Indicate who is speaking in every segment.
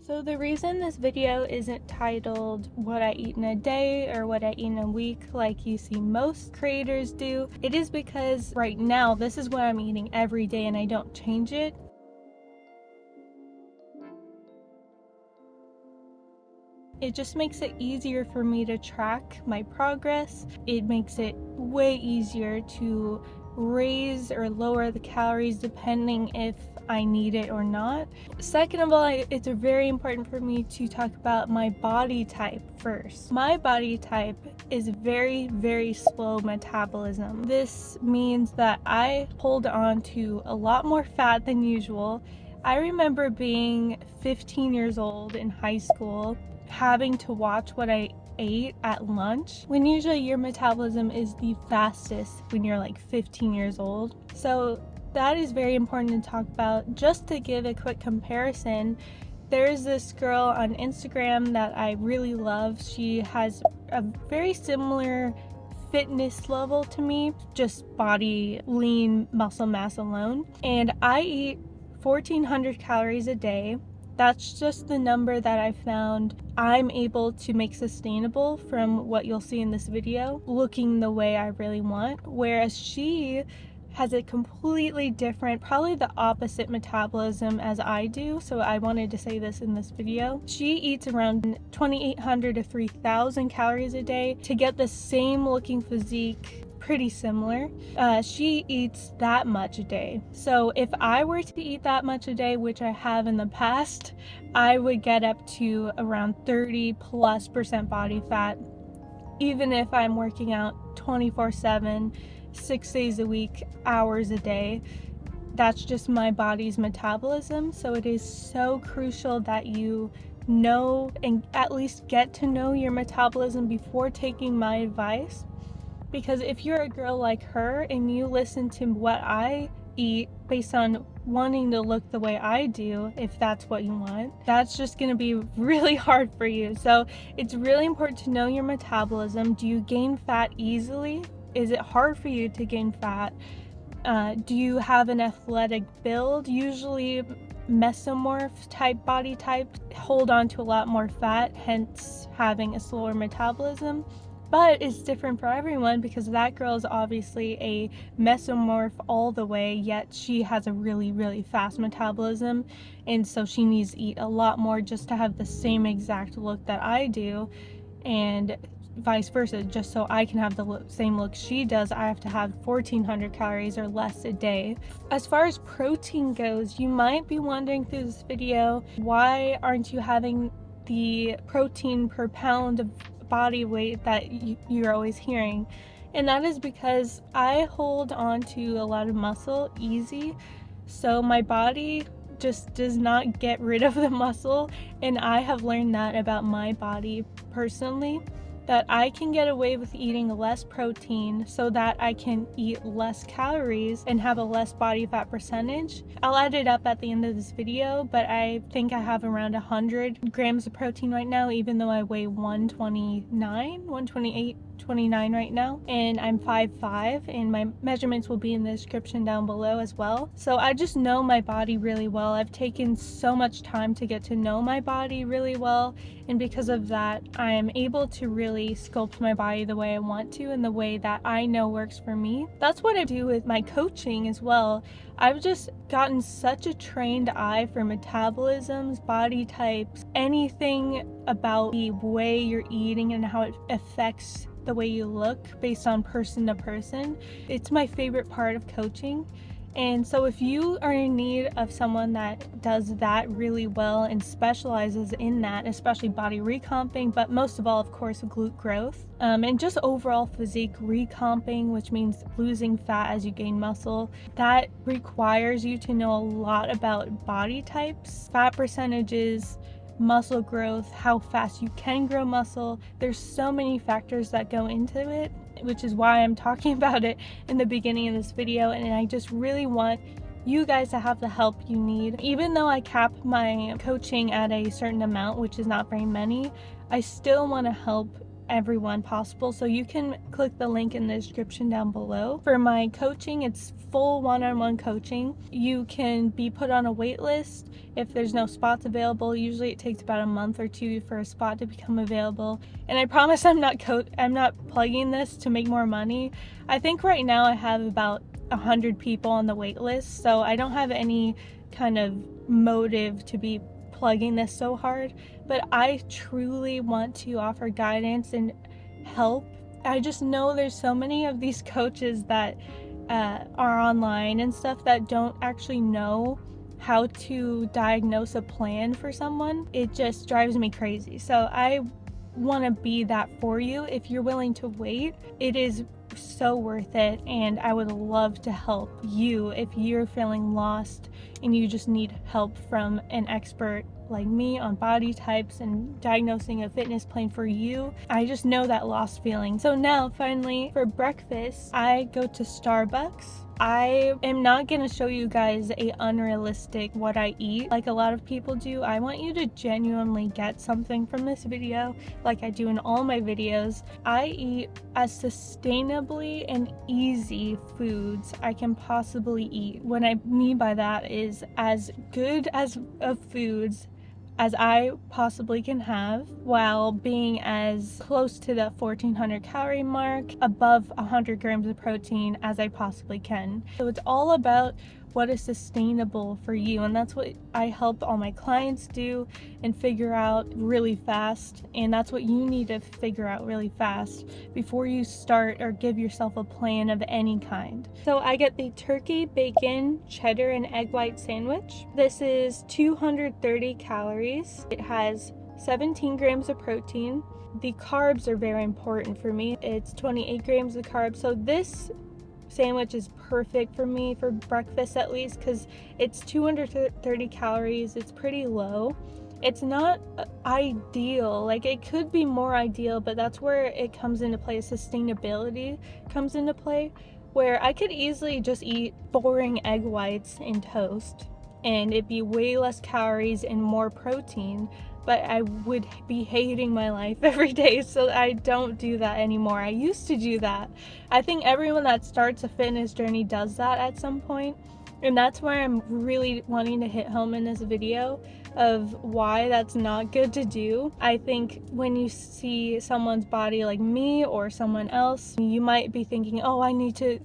Speaker 1: So the reason this video isn't titled what I eat in a day or what I eat in a week like you see most creators do, it is because right now this is what I'm eating every day and I don't change it. It just makes it easier for me to track my progress. It makes it way easier to raise or lower the calories depending if I need it or not. Second of all, it's very important for me to talk about my body type first. My body type is very, very slow metabolism. This means that I hold on to a lot more fat than usual. I remember being 15 years old in high school, having to watch what I ate at lunch, when usually your metabolism is the fastest when you're like 15 years old. So that is very important to talk about. Just to give a quick comparison, there's this girl on Instagram that I really love. She has a very similar fitness level to me, just body, lean, muscle mass alone. And I eat 1,400 calories a day. That's just the number that I found I'm able to make sustainable from what you'll see in this video, looking the way I really want. Whereas she has a completely different, probably the opposite metabolism as I do, so I wanted to say this in this video. She eats around 2,800 to 3,000 calories a day to get the same looking physique, pretty similar. She eats that much a day. So if I were to eat that much a day, which I have in the past, I would get up to around 30+% body fat, even if I'm working out 24/7, 6 days a week, hours a day. That's just my body's metabolism. So it is so crucial that you know and at least get to know your metabolism before taking my advice. Because if you're a girl like her and you listen to what I eat based on wanting to look the way I do, if that's what you want, that's just going to be really hard for you. So it's really important to know your metabolism. Do you gain fat easily? Is it hard for you to gain fat? Do you have an athletic build? Usually mesomorph type body type hold on to a lot more fat, hence having a slower metabolism. But it's different for everyone because that girl is obviously a mesomorph all the way, yet she has a really, really fast metabolism. And so she needs to eat a lot more just to have the same exact look that I do. And vice versa, just so I can have the same look she does, I have to have 1,400 calories or less a day. As far as protein goes, you might be wondering through this video, why aren't you having the protein per pound of body weight that you're always hearing? And that is because I hold on to a lot of muscle easy, so my body just does not get rid of the muscle. And I have learned that about my body personally, that I can get away with eating less protein so that I can eat less calories and have a less body fat percentage. I'll add it up at the end of this video, but I think I have around 100 grams of protein right now, even though I weigh 128, 29 right now, and I'm 5'5", and my measurements will be in the description down below as well. So I just know my body really well. I've taken so much time to get to know my body really well, and because of that, I am able to really sculpt my body the way I want to and the way that I know works for me. That's what I do with my coaching as well. I've just gotten such a trained eye for metabolisms, body types, anything about the way you're eating and how it affects the way you look based on person to person. It's my favorite part of coaching. And so if you are in need of someone that does that really well and specializes in that, especially body recomping, but most of all, of course, glute growth, and just overall physique recomping, which means losing fat as you gain muscle, that requires you to know a lot about body types, fat percentages, muscle growth, how fast you can grow muscle. There's so many factors that go into it, which is why I'm talking about it in the beginning of this video. And I just really want you guys to have the help you need. Even though I cap my coaching at a certain amount, which is not very many, I still want to help everyone possible. So you can click the link in the description down below. For my coaching, it's full one-on-one coaching. You can be put on a wait list if there's no spots available. Usually it takes about a month or two for a spot to become available. And I promise I'm not plugging this to make more money. I think right now I have about 100 people on the wait list, so I don't have any kind of motive to be plugging this so hard, but I truly want to offer guidance and help. I just know there's so many of these coaches that are online and stuff that don't actually know how to diagnose a plan for someone. It just drives me crazy. So I want to be that for you. If you're willing to wait, it is so worth it, and I would love to help you if you're feeling lost and you just need help from an expert like me on body types and diagnosing a fitness plan for you. I just know that lost feeling. So now finally for breakfast, I go to Starbucks. I am not going to show you guys a unrealistic what I eat like a lot of people do. I want you to genuinely get something from this video like I do in all my videos. I eat as sustainably and easy foods I can possibly eat. What I mean by that is as good as of foods as I possibly can have while being as close to the 1400 calorie mark, above 100 grams of protein as I possibly can. So it's all about what is sustainable for you, and that's what I help all my clients do and figure out really fast, and that's what you need to figure out really fast before you start or give yourself a plan of any kind. So I get the turkey, bacon, cheddar, and egg white sandwich. This is 230 calories. It has 17 grams of protein. The carbs are very important for me. It's 28 grams of carbs. So this sandwich is perfect for me for breakfast, at least, because it's 230 calories. It's pretty low. It's not ideal. Like, it could be more ideal, but that's where it comes into play. Sustainability comes into play, where I could easily just eat boring egg whites and toast and it'd be way less calories and more protein, but I would be hating my life every day, so I don't do that anymore. I used to do that. I think everyone that starts a fitness journey does that at some point, and that's where I'm really wanting to hit home in this video of why that's not good to do. I think when you see someone's body like me or someone else, you might be thinking, oh, I need to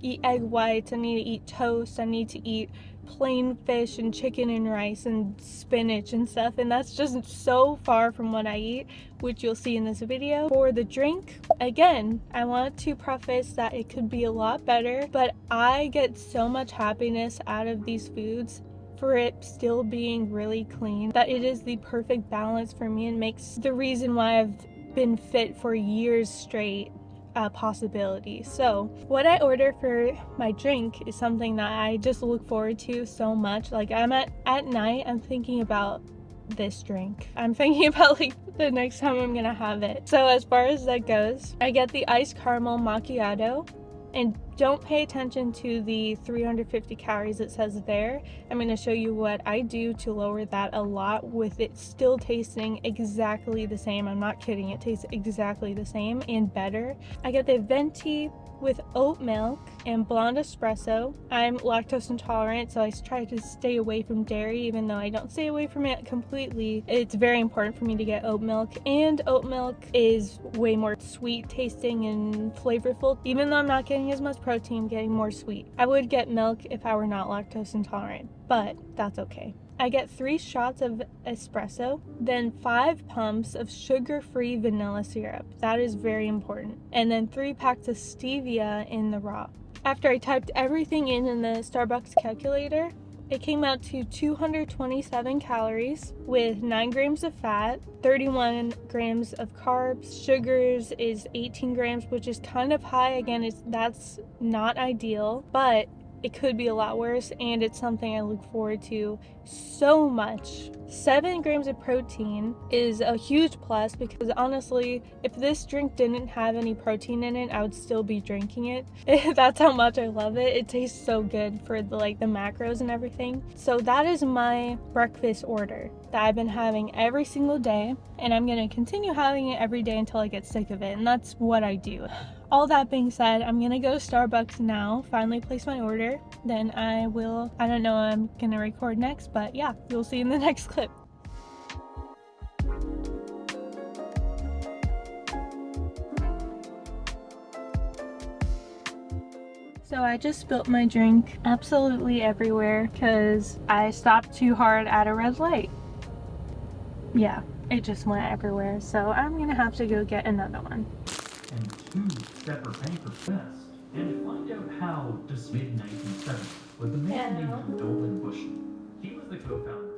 Speaker 1: eat egg whites, I need to eat toast, I need to eat plain fish and chicken and rice and spinach and stuff, and that's just so far from what I eat, which you'll see in this video. For the drink, again, I want to preface that it could be a lot better, but I get so much happiness out of these foods for it still being really clean that it is the perfect balance for me and makes the reason why I've been fit for years straight a possibility. So what I order for my drink is something that I just look forward to so much. Like, I'm at night, I'm thinking about this drink. I'm thinking about like the next time I'm gonna have it. So as far as that goes, I get the iced caramel macchiato, and don't pay attention to the 350 calories it says there. I'm going to show you what I do to lower that a lot with it still tasting exactly the same. I'm not kidding, it tastes exactly the same and better. I get the venti with oat milk and blonde espresso. I'm lactose intolerant, so I try to stay away from dairy, even though I don't stay away from it completely. It's very important for me to get oat milk, and oat milk is way more sweet tasting and flavorful. Even though I'm not getting as much protein, I'm getting more sweet. I would get milk if I were not lactose intolerant, but that's okay. I get 3 shots of espresso, then 5 pumps of sugar-free vanilla syrup. That is very important. And then 3 packs of stevia in the raw. After I typed everything in the Starbucks calculator, it came out to 227 calories with 9 grams of fat, 31 grams of carbs. Sugars is 18 grams, which is kind of high. Again, that's not ideal, but it could be a lot worse, and it's something I look forward to so much. 7 grams of protein is a huge plus because honestly, if this drink didn't have any protein in it, I would still be drinking it. That's how much I love it. It tastes so good for the macros and everything. So that is my breakfast order that I've been having every single day, and I'm gonna continue having it every day until I get sick of it, and that's what I do. All that being said, I'm gonna go to Starbucks now, finally place my order. Then I don't know what I'm gonna record next, but yeah, you'll see in the next clip. So I just spilled my drink absolutely everywhere because I stopped too hard at a red light. Yeah, it just went everywhere, so I'm gonna have to go get another one.
Speaker 2: And 2 separate paper tests, and to find out how this mid-1970s with a man named Dolan Bushy. He was the co-founder.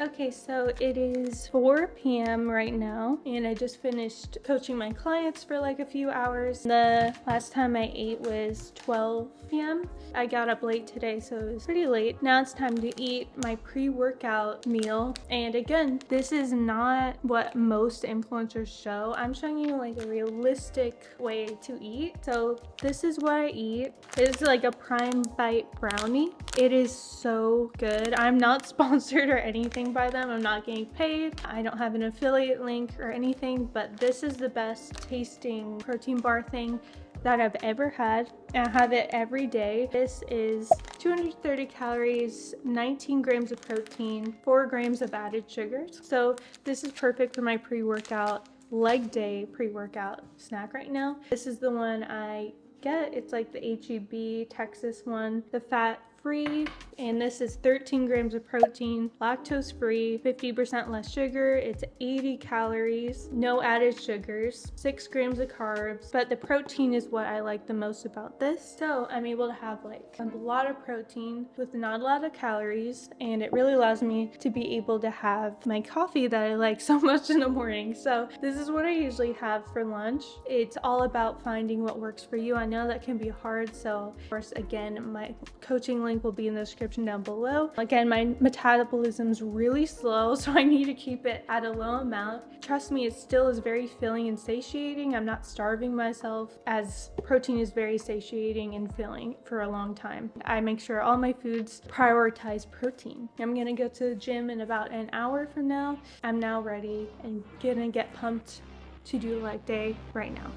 Speaker 1: Okay, so it is 4 p.m. right now, and I just finished coaching my clients for like a few hours. The last time I ate was 12 p.m. I got up late today, so it was pretty late. Now it's time to eat my pre-workout meal. And again, this is not what most influencers show. I'm showing you like a realistic way to eat. So this is what I eat. It's like a prime bite brownie. It is so good. I'm not sponsored or anything by them. I'm not getting paid. I don't have an affiliate link or anything, but this is the best tasting protein bar thing that I've ever had. I have it every day. This is 230 calories, 19 grams of protein, 4 grams of added sugars. So this is perfect for my pre-workout, leg day pre-workout snack right now. This is the one I get. It's like the HEB Texas one, the fat free, and this is 13 grams of protein, lactose free, 50% less sugar. It's 80 calories, no added sugars, 6 grams of carbs, but the protein is what I like the most about this. So I'm able to have like a lot of protein with not a lot of calories, and it really allows me to be able to have my coffee that I like so much in the morning. So this is what I usually have for lunch. It's all about finding what works for you. I know that can be hard, so of course, again, my coaching link will be in the description down below. Again, my metabolism's really slow, so I need to keep it at a low amount. Trust me, it still is very filling and satiating. I'm not starving myself, as protein is very satiating and filling for a long time. I make sure all my foods prioritize protein. I'm gonna go to the gym in about an hour from now. I'm now ready and gonna get pumped to do leg day right now.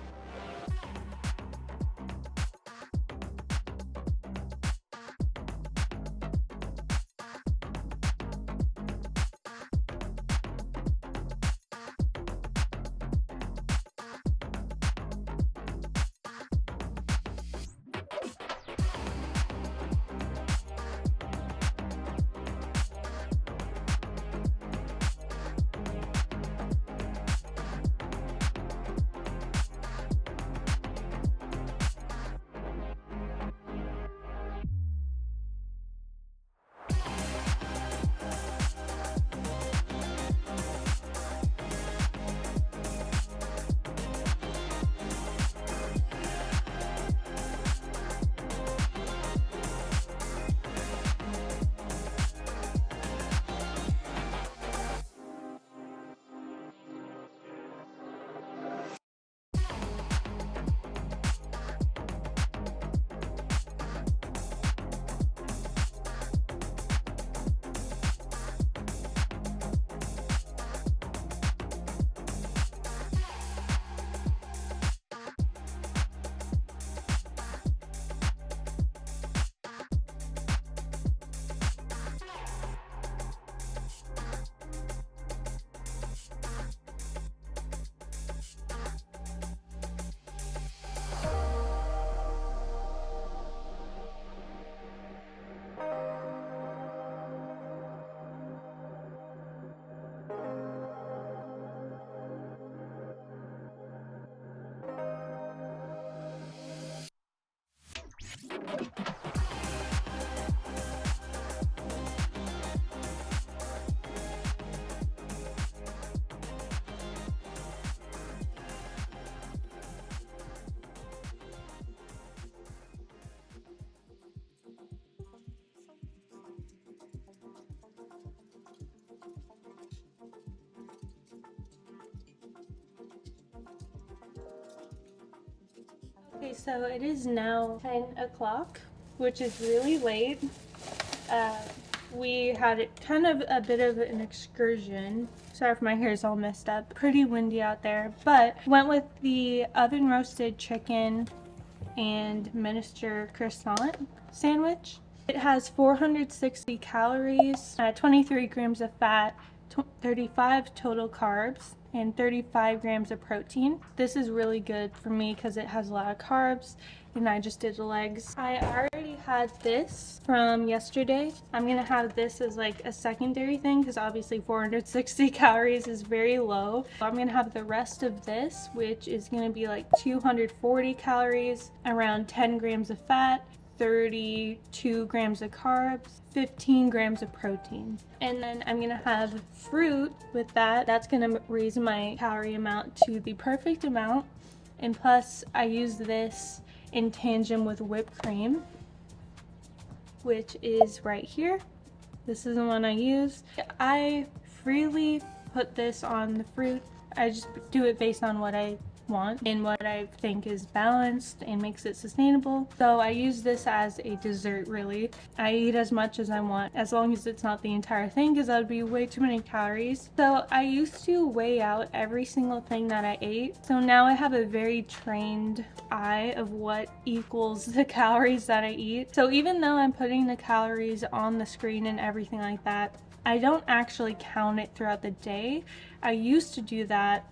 Speaker 1: So it is now 10 o'clock, which is really late. We had kind of a bit of an excursion. Sorry if my hair is all messed up. Pretty windy out there, but went with the oven roasted chicken and miniature croissant sandwich. It has 460 calories, 23 grams of fat, 35 total carbs, and 35 grams of protein. This is really good for me because it has a lot of carbs, and I just did the legs. I already had this from yesterday. I'm gonna have this as like a secondary thing because obviously 460 calories is very low. So I'm gonna have the rest of this, which is gonna be like 240 calories, around 10 grams of fat, 32 grams of carbs, 15 grams of protein. And then I'm gonna have fruit with that. That's gonna raise my calorie amount to the perfect amount. And plus I use this in tandem with whipped cream, which is right here. This is the one I use. I freely put this on the fruit. I just do it based on what I want and what I think is balanced and makes it sustainable. So I use this as a dessert really. I eat as much as I want as long as it's not the entire thing because that would be way too many calories. So I used to weigh out every single thing that I ate. So now I have a very trained eye of what equals the calories that I eat. So even though I'm putting the calories on the screen and everything like that, I don't actually count it throughout the day. I used to do that,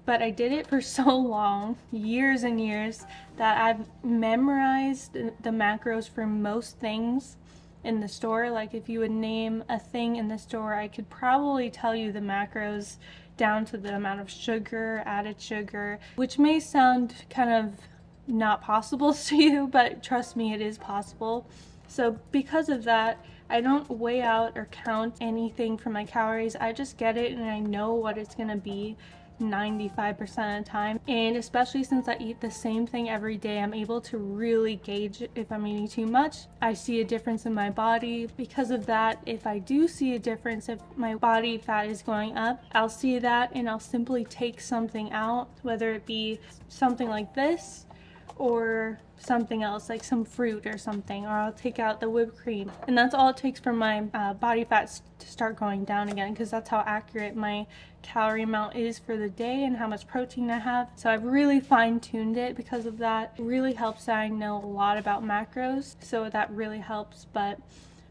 Speaker 1: but I did it for so long, years and years, that I've memorized the macros for most things in the store. Like if you would name a thing in the store, I could probably tell you the macros down to the amount of sugar, added sugar, which may sound kind of not possible to you, but trust me, it is possible. So because of that, I don't weigh out or count anything for my calories. I just get it and I know what it's gonna be 95% of the time. And especially since I eat the same thing every day, I'm able to really gauge if I'm eating too much. I see a difference in my body. Because of that, if I do see a difference, if my body fat is going up, I'll see that and I'll simply take something out, whether it be something like this or something else like some fruit or something, or I'll take out the whipped cream, and that's all it takes for my body fats to start going down again, because that's how accurate my calorie amount is for the day and how much protein I have. So I've really fine-tuned it because of that. It really helps that I know a lot about macros, so that really helps. But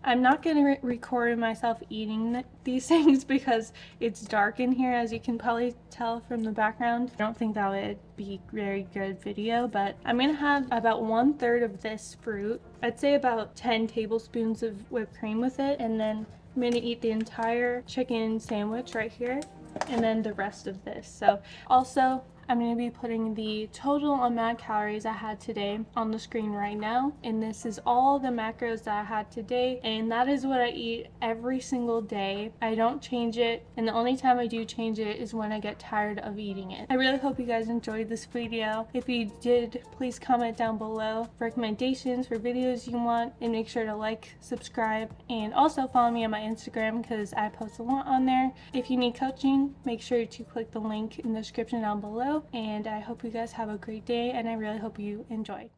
Speaker 1: I'm not going to record myself eating these things because it's dark in here, as you can probably tell from the background. I don't think that would be very good video, but I'm going to have about 1/3 of this fruit. I'd say about 10 tablespoons of whipped cream with it, and then I'm going to eat the entire chicken sandwich right here, and then the rest of this. So also, I'm going to be putting the total amount of calories I had today on the screen right now. And this is all the macros that I had today. And that is what I eat every single day. I don't change it. And the only time I do change it is when I get tired of eating it. I really hope you guys enjoyed this video. If you did, please comment down below recommendations for videos you want. And make sure to like, subscribe, and also follow me on my Instagram because I post a lot on there. If you need coaching, make sure to click the link in the description down below. And I hope you guys have a great day, and I really hope you enjoy.